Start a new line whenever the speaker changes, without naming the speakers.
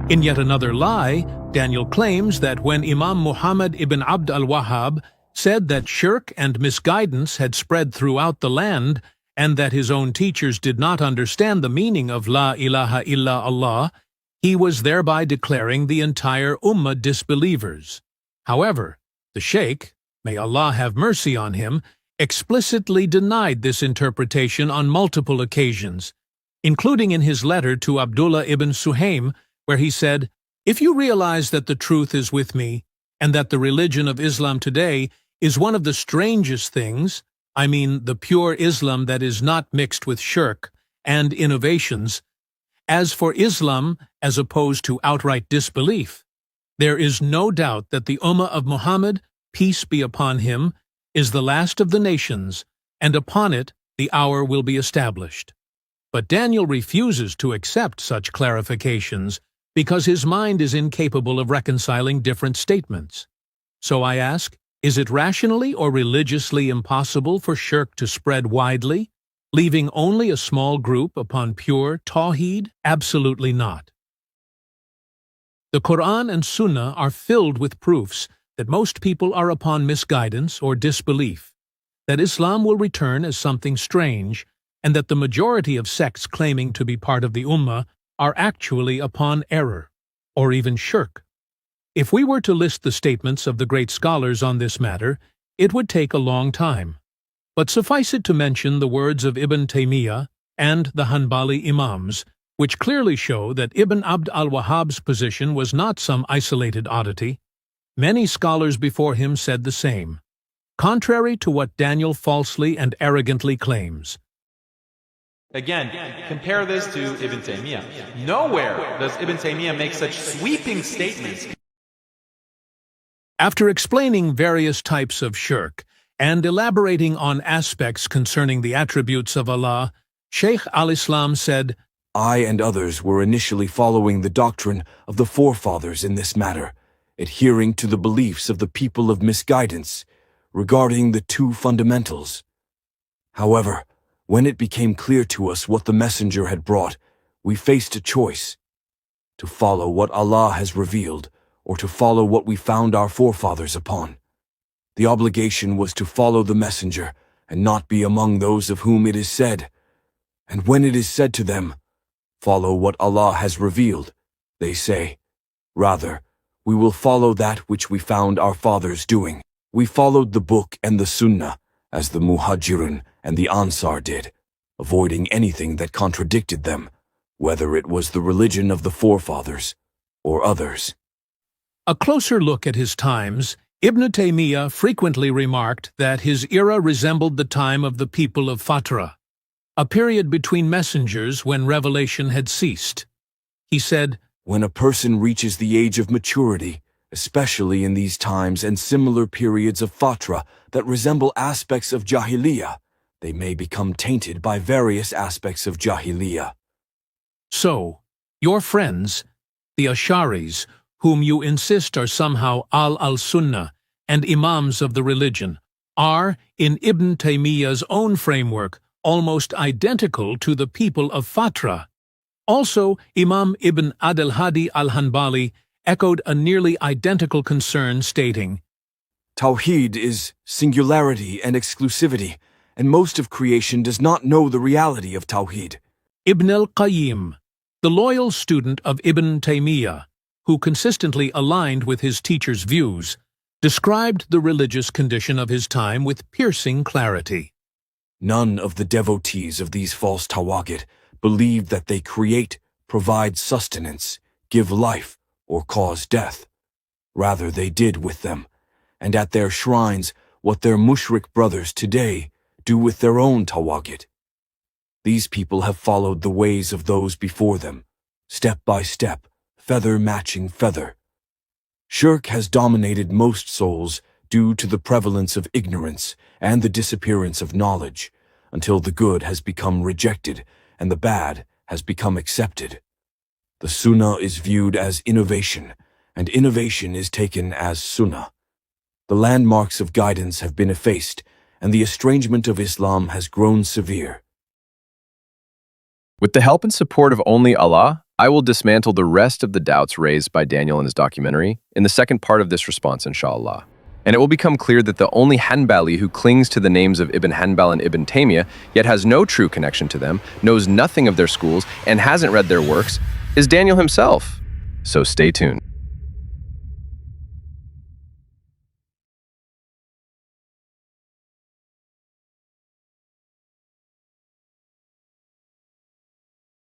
In yet another lie, Daniel claims that when Imam Muhammad ibn Abd al-Wahhab said that shirk and misguidance had spread throughout the land and that his own teachers did not understand the meaning of La ilaha illa Allah, he was thereby declaring the entire Ummah disbelievers. However, the Sheikh, may Allah have mercy on him, explicitly denied this interpretation on multiple occasions, including in his letter to Abdullah ibn Suhaim, where he said, "If you realize that the truth is with me, and that the religion of Islam today is one of the strangest things, I mean the pure Islam that is not mixed with shirk and innovations, as for Islam as opposed to outright disbelief, there is no doubt that the Ummah of Muhammad, peace be upon him, is the last of the nations, and upon it the hour will be established." But Daniel refuses to accept such clarifications because his mind is incapable of reconciling different statements. So I ask, is it rationally or religiously impossible for shirk to spread widely, leaving only a small group upon pure tawheed? Absolutely not. The Quran and Sunnah are filled with proofs that most people are upon misguidance or disbelief, that Islam will return as something strange, and that the majority of sects claiming to be part of the Ummah are actually upon error, or even shirk. If we were to list the statements of the great scholars on this matter, it would take a long time. But suffice it to mention the words of Ibn Taymiyyah and the Hanbali Imams, which clearly show that Ibn Abd al-Wahhab's position was not some isolated oddity. Many scholars before him said the same, contrary to what Daniel falsely and arrogantly claims.
Again, compare this to Ibn Taymiyyah. Nowhere does Ibn Taymiyyah make such sweeping statements.
After explaining various types of shirk and elaborating on aspects concerning the attributes of Allah, Shaykh al-Islam said,
"I and others were initially following the doctrine of the forefathers in this matter, adhering to the beliefs of the people of misguidance regarding the two fundamentals. However, when it became clear to us what the messenger had brought, we faced a choice: to follow what Allah has revealed, or to follow what we found our forefathers upon. The obligation was to follow the messenger, and not be among those of whom it is said. And when it is said to them, 'Follow what Allah has revealed,' they say, 'Rather, we will follow that which we found our fathers doing.' We followed the book and the Sunnah, as the Muhajirun and the Ansar did, avoiding anything that contradicted them, whether it was the religion of the forefathers or others."
A closer look at his times, Ibn Taymiyyah frequently remarked that his era resembled the time of the people of Fatra, a period between messengers when revelation had ceased. He said,
"When a person reaches the age of maturity, especially in these times and similar periods of Fatra that resemble aspects of Jahiliyyah, they may become tainted by various aspects of Jahiliyyah."
So, your friends, the Asharis, whom you insist are somehow al-Sunnah and Imams of the religion, are, in Ibn Taymiyyah's own framework, almost identical to the people of Fatra. Also, Imam Ibn Adil-Hadi al-Hanbali echoed a nearly identical concern, stating,
"Tawheed is singularity and exclusivity, and most of creation does not know the reality of Tawheed."
Ibn al-Qayyim, the loyal student of Ibn Taymiyyah, who consistently aligned with his teacher's views, described the religious condition of his time with piercing clarity.
"None of the devotees of these false tawagid believed that they create, provide sustenance, give life, or cause death. Rather, they did with them, and at their shrines, what their mushrik brothers today do with their own tawagid. These people have followed the ways of those before them, step by step, feather matching feather. Shirk has dominated most souls due to the prevalence of ignorance and the disappearance of knowledge, until the good has become rejected and the bad has become accepted. The Sunnah is viewed as innovation, and innovation is taken as Sunnah. The landmarks of guidance have been effaced, and the estrangement of Islam has grown severe."
With the help and support of only Allah, I will dismantle the rest of the doubts raised by Daniel in his documentary in the second part of this response, inshallah. And it will become clear that the only Hanbali who clings to the names of Ibn Hanbal and Ibn Taymiyyah, yet has no true connection to them, knows nothing of their schools, and hasn't read their works, is Daniel himself. So stay tuned.